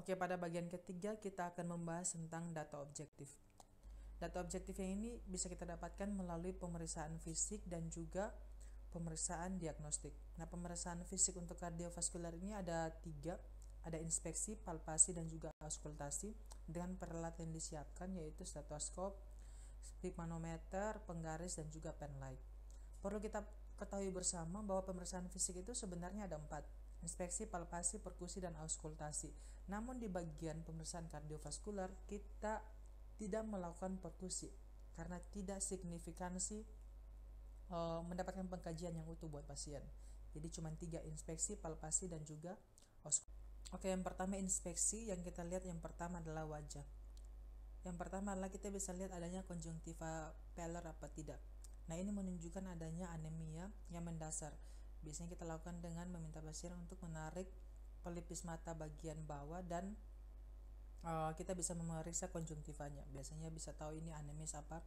Oke, pada bagian ketiga kita akan membahas tentang data objektif. Data objektif yang ini bisa kita dapatkan melalui pemeriksaan fisik dan juga pemeriksaan diagnostik. Nah, pemeriksaan fisik untuk kardiovaskular ini ada 3, ada inspeksi, palpasi, dan juga auskultasi dengan peralatan yang disiapkan yaitu stetoskop, sphygmanometer, penggaris, dan juga penlight. Perlu kita ketahui bersama bahwa pemeriksaan fisik itu sebenarnya ada 4, inspeksi, palpasi, perkusi, dan auskultasi. Namun di bagian pemeriksaan kardiovaskular kita tidak melakukan perkusi karena tidak signifikansi mendapatkan pengkajian yang utuh buat pasien. Jadi cuma 3, inspeksi, palpasi, dan juga auskultasi. Oke, yang pertama inspeksi. Yang kita lihat yang pertama adalah wajah. Yang pertama adalah kita bisa lihat adanya konjungtiva peler apa tidak. Nah, ini menunjukkan adanya anemia yang mendasar. Biasanya kita lakukan dengan meminta pasien untuk menarik pelipis mata bagian bawah dan kita bisa memeriksa konjungtivanya. Biasanya bisa tahu ini anemis apa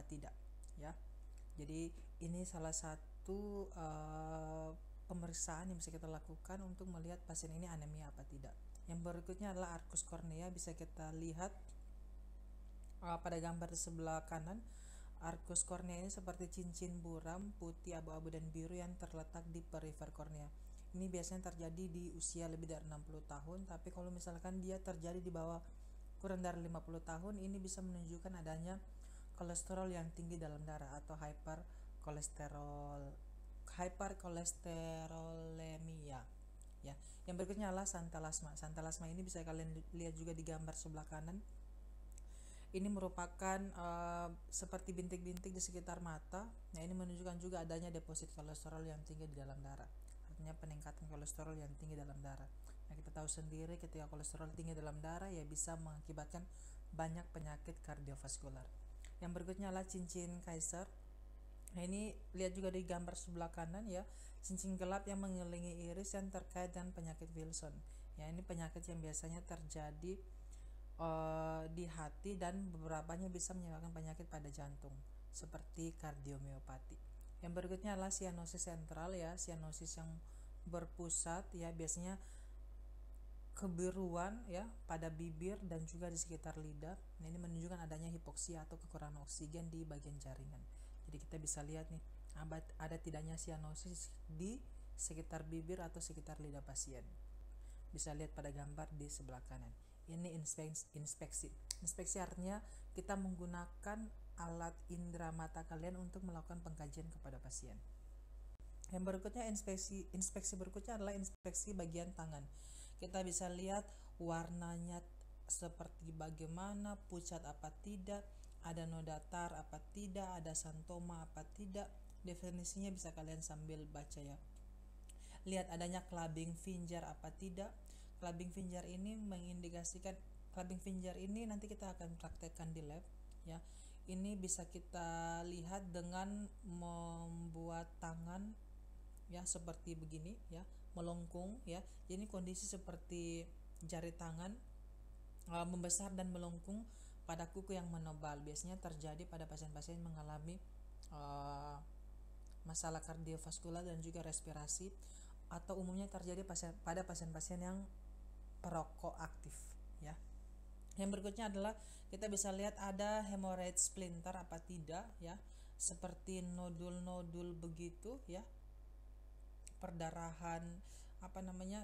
tidak, ya. Jadi ini salah satu pemeriksaan yang bisa kita lakukan untuk melihat pasien ini anemia apa tidak. Yang berikutnya adalah arkus kornea. Bisa kita lihat pada gambar di sebelah kanan. Arkus kornea ini seperti cincin buram putih, abu-abu, dan biru yang terletak di perifer kornea. Ini biasanya terjadi di usia lebih dari 60 tahun, tapi kalau misalkan dia terjadi di bawah kurang dari 50 tahun, ini bisa menunjukkan adanya kolesterol yang tinggi dalam darah atau hyperkolesterolemia. Ya. Yang berikutnya adalah santalasma. Santalasma ini bisa kalian lihat juga di gambar sebelah kanan. Ini merupakan seperti bintik-bintik di sekitar mata. Nah, ini menunjukkan juga adanya deposit kolesterol yang tinggi di dalam darah. Artinya peningkatan kolesterol yang tinggi dalam darah. Nah, kita tahu sendiri ketika kolesterol tinggi dalam darah ya bisa mengakibatkan banyak penyakit kardiovaskular. Yang berikutnya adalah cincin Kaiser. Nah, ini lihat juga di gambar sebelah kanan ya, cincin gelap yang mengelilingi iris yang terkait dengan penyakit Wilson. Ya, ini penyakit yang biasanya terjadi di hati dan beberapanya bisa menyebabkan penyakit pada jantung seperti kardiomiopati. Yang berikutnya adalah sianosis sentral ya, sianosis yang berpusat ya, biasanya kebiruan ya pada bibir dan juga di sekitar lidah. Nah, ini menunjukkan adanya hipoksia atau kekurangan oksigen di bagian jaringan. Jadi kita bisa lihat nih ada tidaknya sianosis di sekitar bibir atau sekitar lidah pasien. Bisa lihat pada gambar di sebelah kanan. Ini inspeksi. Inspeksi artinya kita menggunakan alat indera mata kalian untuk melakukan pengkajian kepada pasien. Yang berikutnya inspeksi berikutnya adalah inspeksi bagian tangan. Kita bisa lihat warnanya seperti bagaimana, pucat apa tidak, ada noda tar apa tidak, ada santoma apa tidak. Definisinya bisa kalian sambil baca ya. Lihat adanya clubbing finger apa tidak. Clubbing finger ini mengindikasikan, clubbing finger ini nanti kita akan praktekkan di lab ya. Ini bisa kita lihat dengan membuat tangan ya seperti begini ya, melengkung ya. Jadi kondisi seperti jari tangan membesar dan melengkung pada kuku yang menebal. Biasanya terjadi pada pasien-pasien mengalami masalah kardiovaskular dan juga respirasi, atau umumnya terjadi pada pasien-pasien yang perokok aktif ya. Yang berikutnya adalah kita bisa lihat ada hemorrhage splinter apa tidak ya, seperti nodul-nodul begitu ya, perdarahan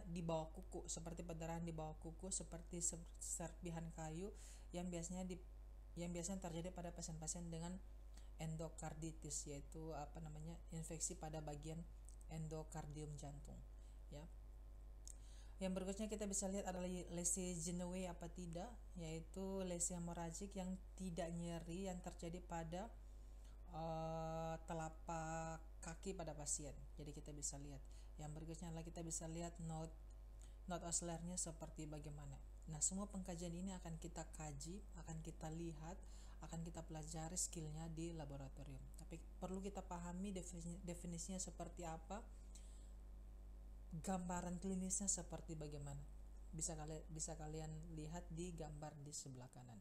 di bawah kuku, seperti perdarahan di bawah kuku seperti serpihan kayu yang biasanya terjadi pada pasien-pasien dengan endokarditis, yaitu infeksi pada bagian endokardium jantung ya. Yang berikutnya kita bisa lihat adalah lesi Genoway apa tidak, yaitu lesi hemoragik yang tidak nyeri yang terjadi pada telapak kaki pada pasien. Jadi kita bisa lihat. Yang berikutnya adalah kita bisa lihat note Oslernya seperti bagaimana. Nah, semua pengkajian ini akan kita kaji, akan kita lihat, akan kita pelajari skillnya di laboratorium. Tapi perlu kita pahami definisinya seperti apa, gambaran klinisnya seperti bagaimana. Bisa kalian lihat di gambar di sebelah kanan.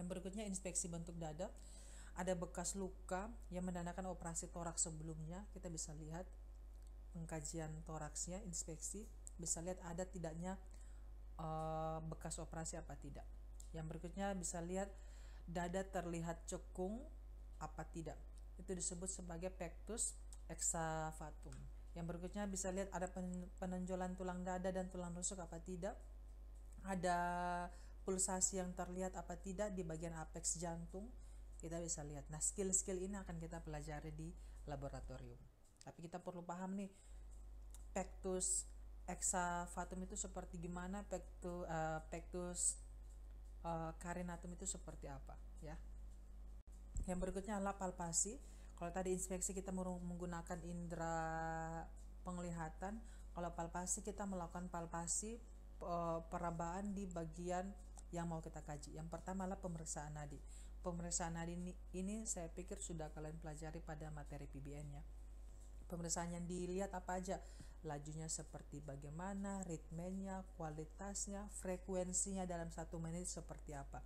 Yang berikutnya inspeksi bentuk dada. Ada bekas luka yang menandakan operasi toraks sebelumnya. Kita bisa lihat pengkajian toraksnya, inspeksi. Bisa lihat ada tidaknya bekas operasi apa tidak. Yang berikutnya bisa lihat dada terlihat cekung apa tidak. Itu disebut sebagai pectus excavatum. Yang berikutnya bisa lihat ada penonjolan tulang dada dan tulang rusuk apa tidak. Ada pulsasi yang terlihat apa tidak di bagian apex jantung, kita bisa lihat. Nah, skill-skill ini akan kita pelajari di laboratorium. Tapi kita perlu paham nih, pectus excavatum itu seperti gimana, pectus carinatum itu seperti apa ya. Yang berikutnya adalah palpasi. Kalau tadi inspeksi kita menggunakan indera penglihatan, kalau palpasi kita melakukan palpasi perabaan di bagian yang mau kita kaji. Yang pertama adalah pemeriksaan nadi. Pemeriksaan nadi ini saya pikir sudah kalian pelajari pada materi PBN-nya. Pemeriksaan yang dilihat apa aja? Lajunya seperti bagaimana, ritmenya, kualitasnya, frekuensinya dalam 1 menit seperti apa.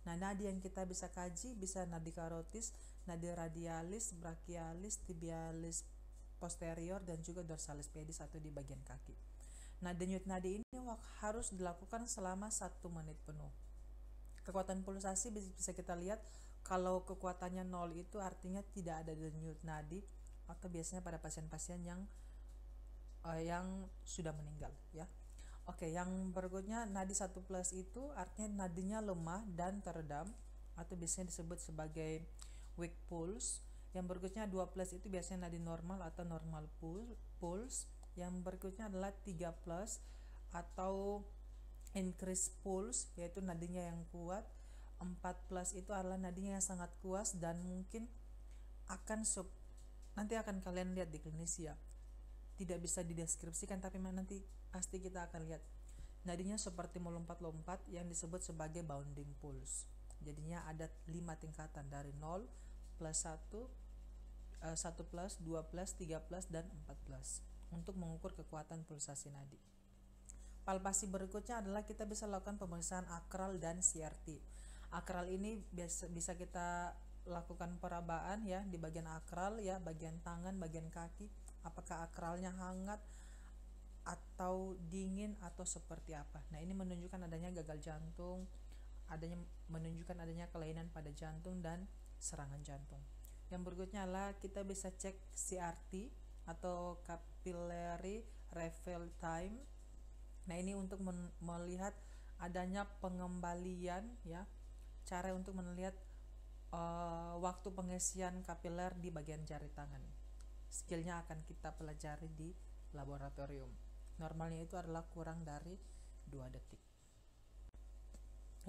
Nah, nadi yang kita bisa kaji bisa nadi karotis, nadi radialis, brachialis, tibialis posterior, dan juga dorsalis pedis atau di bagian kaki. Nah, denyut nadi ini harus dilakukan selama 1 menit penuh. Kekuatan pulsasi bisa kita lihat, kalau kekuatannya 0 itu artinya tidak ada denyut nadi, atau biasanya pada pasien-pasien yang sudah meninggal ya. Oke, yang berikutnya nadi 1+ itu artinya nadinya lemah dan teredam, atau biasanya disebut sebagai weak pulse. Yang berikutnya 2+ itu biasanya nadi normal atau normal pulse. Yang berikutnya adalah 3+ atau increase pulse, yaitu nadinya yang kuat. 4+ itu adalah nadinya yang sangat kuat dan mungkin nanti akan kalian lihat di klinisi ya. Tidak bisa dideskripsikan, tapi nanti pasti kita akan lihat. Nadinya seperti melompat-lompat yang disebut sebagai bounding pulse. Jadinya ada 5 tingkatan dari 0, +1, 1+, 2+, 3+, dan 4+. Untuk mengukur kekuatan pulsasi nadi. Palpasi berikutnya adalah kita bisa lakukan pemeriksaan akral dan CRT. Akral ini bisa kita lakukan perabaan ya di bagian akral ya, bagian tangan, bagian kaki. Apakah akralnya hangat atau dingin atau seperti apa. Nah, ini menunjukkan adanya gagal jantung, menunjukkan adanya kelainan pada jantung dan serangan jantung. Yang berikutnya adalah kita bisa cek CRT atau capillary refill time. Nah, ini untuk melihat adanya pengembalian ya, cara untuk melihat waktu pengisian kapiler di bagian jari tangan. Skillnya akan kita pelajari di laboratorium. Normalnya itu adalah kurang dari 2 detik.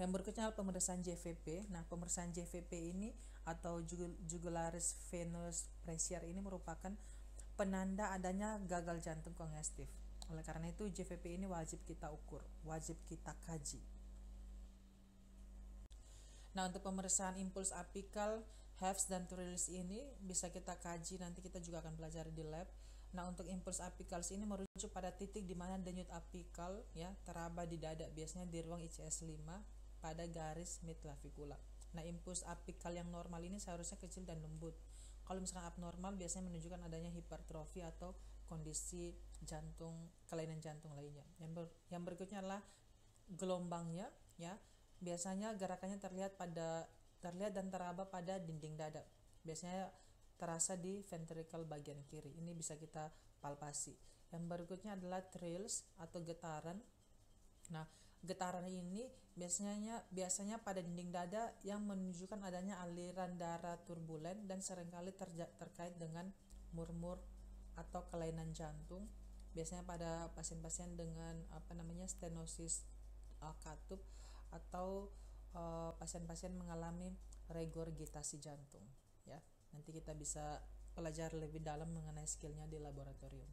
Yang berikutnya adalah pemeriksaan JVP. Nah, pemeriksaan JVP ini atau jugularis venous pressure ini merupakan penanda adanya gagal jantung kongestif. Oleh karena itu JVP ini wajib kita ukur, wajib kita kaji. Nah, untuk pemeriksaan impuls apikal, Heffs dan Trills ini bisa kita kaji, nanti kita juga akan pelajari di lab. Nah, untuk impuls apikal ini merujuk pada titik di mana denyut apikal ya teraba di dada, biasanya di ruang ICS 5 pada garis midclavicula. Nah, impuls apikal yang normal ini seharusnya kecil dan lembut. Kalau misalkan abnormal biasanya menunjukkan adanya hipertrofi atau kondisi jantung, kelainan jantung lainnya. Yang berikutnya adalah gelombangnya ya. Biasanya gerakannya terlihat dan teraba pada dinding dada. Biasanya terasa di ventricle bagian kiri. Ini bisa kita palpasi. Yang berikutnya adalah trills atau getaran. Nah, getaran ini biasanya pada dinding dada yang menunjukkan adanya aliran darah turbulen dan seringkali terkait dengan murmur atau kelainan jantung. Biasanya pada pasien-pasien dengan stenosis katup atau pasien-pasien mengalami regurgitasi jantung ya. Nanti kita bisa pelajari lebih dalam mengenai skillnya di laboratorium.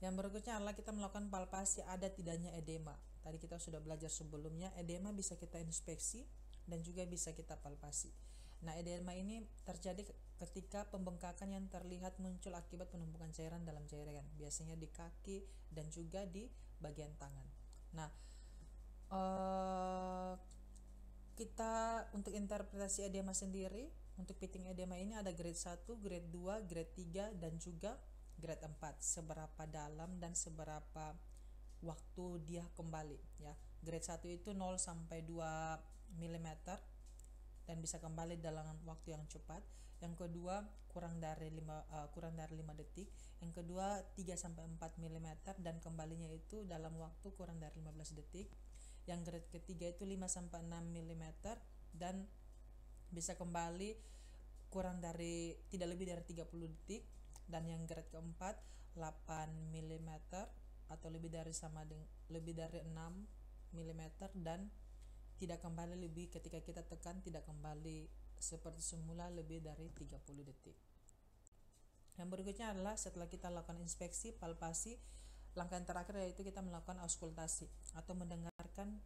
Yang berikutnya adalah kita melakukan palpasi ada tidaknya edema. Tadi kita sudah belajar sebelumnya, edema bisa kita inspeksi dan juga bisa kita palpasi. Nah, edema ini terjadi ketika pembengkakan yang terlihat muncul akibat penumpukan cairan dalam jaringan, biasanya di kaki dan juga di bagian tangan. Nah, kita untuk interpretasi edema sendiri, untuk pitting edema ini ada grade 1, grade 2, grade 3 dan juga grade 4. Seberapa dalam dan seberapa waktu dia kembali ya. Grade 1 itu 0 sampai 2 mm dan bisa kembali dalam waktu yang cepat. Yang kedua kurang dari 5 detik. Yang kedua 3 sampai 4 mm dan kembalinya itu dalam waktu kurang dari 15 detik. Yang grade ketiga itu 5 sampai 6 mm dan bisa kembali tidak lebih dari 30 detik. Dan yang grade keempat 8 mm atau lebih dari 6 mm dan tidak kembali ketika kita tekan tidak kembali seperti semula lebih dari 30 detik. Yang berikutnya adalah setelah kita lakukan inspeksi, palpasi, langkah yang terakhir yaitu kita melakukan auskultasi atau mendengarkan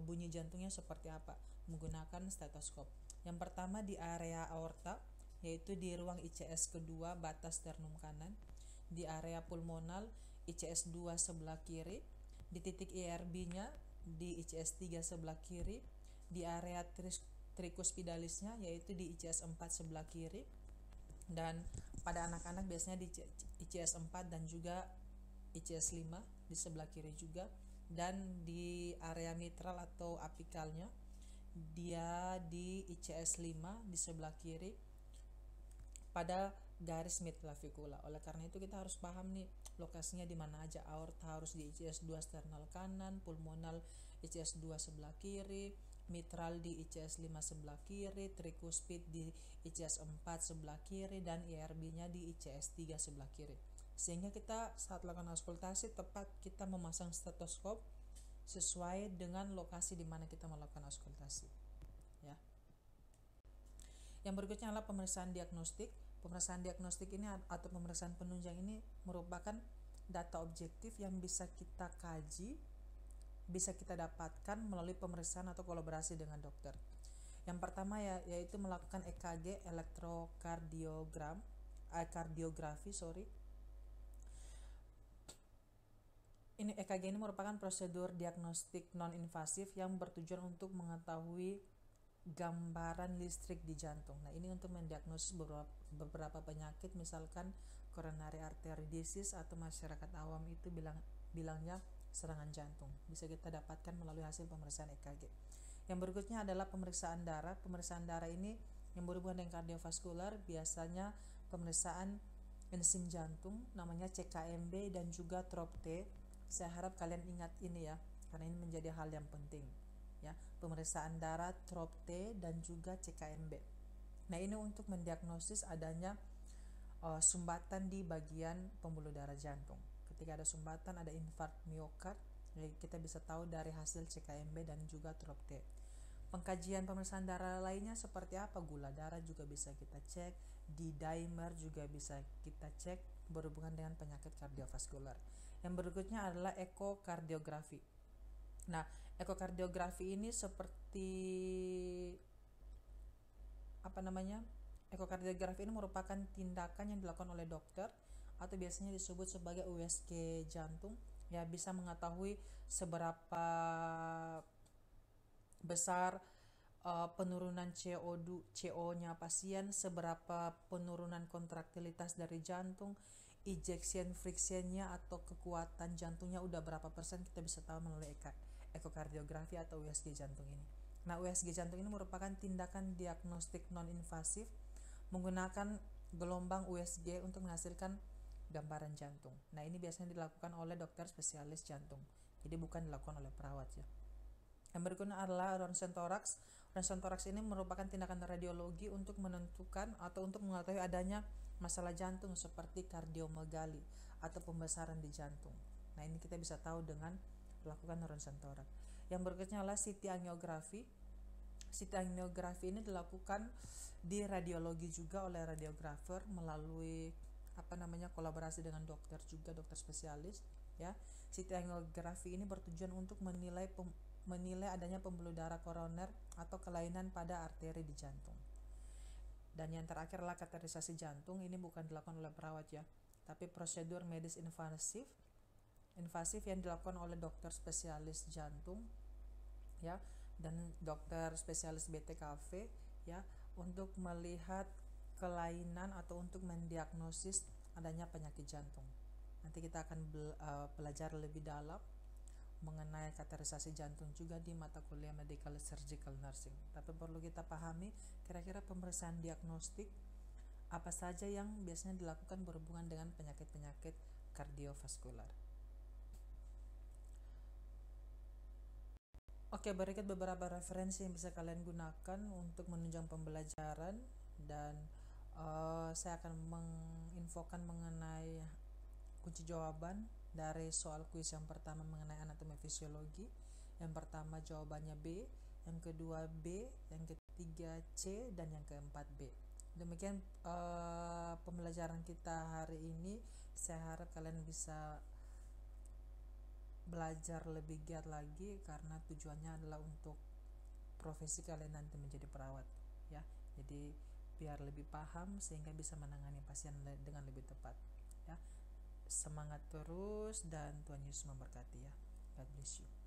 bunyi jantungnya seperti apa menggunakan stetoskop. Yang pertama di area aorta, yaitu di ruang ICS kedua batas sternum kanan, di area pulmonal ICS 2 sebelah kiri, di titik IRB-nya di ICS 3 sebelah kiri, di area trikuspidalisnya yaitu di ICS 4 sebelah kiri, dan pada anak-anak biasanya di ICS 4 dan juga ICS 5 di sebelah kiri juga, dan di area mitral atau apikalnya dia di ICS 5 di sebelah kiri pada garis midclavicular. Oleh karena itu kita harus paham nih lokasinya di mana aja. Aorta harus di ICS 2 sternal kanan, pulmonal ICS 2 sebelah kiri, mitral di ICS 5 sebelah kiri, trikuspid di ICS 4 sebelah kiri, dan IRB-nya di ICS 3 sebelah kiri. Sehingga kita saat lakukan auskultasi tepat kita memasang stetoskop sesuai dengan lokasi di mana kita melakukan auskultasi. Ya. Yang berikutnya adalah pemeriksaan diagnostik. Pemeriksaan diagnostik ini atau pemeriksaan penunjang ini merupakan data objektif yang bisa kita kaji, bisa kita dapatkan melalui pemeriksaan atau kolaborasi dengan dokter. Yang pertama yaitu melakukan EKG, kardiografi. Ini EKG ini merupakan prosedur diagnostik non-invasif yang bertujuan untuk mengetahui gambaran listrik di jantung. Nah, ini untuk mendiagnosis beberapa penyakit, misalkan coronary artery disease atau masyarakat awam itu bilangnya serangan jantung. Bisa kita dapatkan melalui hasil pemeriksaan EKG. Yang berikutnya adalah pemeriksaan darah. Pemeriksaan darah ini yang berhubungan dengan kardiovaskular, biasanya pemeriksaan enzim jantung namanya CKMB dan juga TROP-T. Saya harap kalian ingat ini ya, karena ini menjadi hal yang penting. Ya, pemeriksaan darah, TROP-T dan juga CKMB. Nah, ini untuk mendiagnosis adanya sumbatan di bagian pembuluh darah jantung. Ketika ada sumbatan, ada infark miokard, jadi kita bisa tahu dari hasil CKMB dan juga TROP-T. Pengkajian pemeriksaan darah lainnya seperti apa? Gula darah juga bisa kita cek, D-dimer juga bisa kita cek berhubungan dengan penyakit kardiovaskular. Yang berikutnya adalah ekokardiografi. Nah, ekokardiografi ini seperti ekokardiografi ini merupakan tindakan yang dilakukan oleh dokter atau biasanya disebut sebagai USG jantung, ya, bisa mengetahui seberapa besar penurunan CO-nya pasien, seberapa penurunan kontraktilitas dari jantung, ejection friction-nya atau kekuatan jantungnya udah berapa persen, kita bisa tahu melalui ekokardiografi atau USG jantung ini. Nah, USG jantung ini merupakan tindakan diagnostik non-invasif menggunakan gelombang USG untuk menghasilkan gambaran jantung. Nah, ini biasanya dilakukan oleh dokter spesialis jantung, jadi bukan dilakukan oleh perawat ya. Yang berikutnya adalah ronsen toraks. Ronsen toraks ini merupakan tindakan radiologi untuk menentukan atau untuk mengetahui adanya masalah jantung seperti kardiomegali atau pembesaran di jantung. Nah, ini kita bisa tahu dengan melakukan ronsen toraks. Yang berikutnya adalah CT angiografi. CT angiografi ini dilakukan di radiologi juga oleh radiografer melalui kolaborasi dengan dokter juga, dokter spesialis ya. CT angiografi ini bertujuan untuk menilai adanya pembuluh darah koroner atau kelainan pada arteri di jantung. Dan yang terakhir adalah kateterisasi jantung. Ini bukan dilakukan oleh perawat ya, tapi prosedur medis invasif yang dilakukan oleh dokter spesialis jantung ya, dan dokter spesialis BTKV ya, untuk melihat kelainan atau untuk mendiagnosis adanya penyakit jantung. Nanti kita akan belajar lebih dalam mengenai kateterisasi jantung juga di mata kuliah medical surgical nursing. Tapi perlu kita pahami kira-kira pemeriksaan diagnostik apa saja yang biasanya dilakukan berhubungan dengan penyakit-penyakit kardiovaskular. Oke, berikut beberapa referensi yang bisa kalian gunakan untuk menunjang pembelajaran, dan saya akan menginfokan mengenai kunci jawaban dari soal kuis yang pertama mengenai anatomi fisiologi. Yang pertama jawabannya B, yang kedua B, yang ketiga C, dan yang keempat B. Demikian pembelajaran kita hari ini. Saya harap kalian bisa belajar lebih giat lagi, karena tujuannya adalah untuk profesi kalian nanti menjadi perawat ya. Jadi biar lebih paham sehingga bisa menangani pasien dengan lebih tepat ya. Semangat terus dan Tuhan Yesus memberkati ya. God bless you.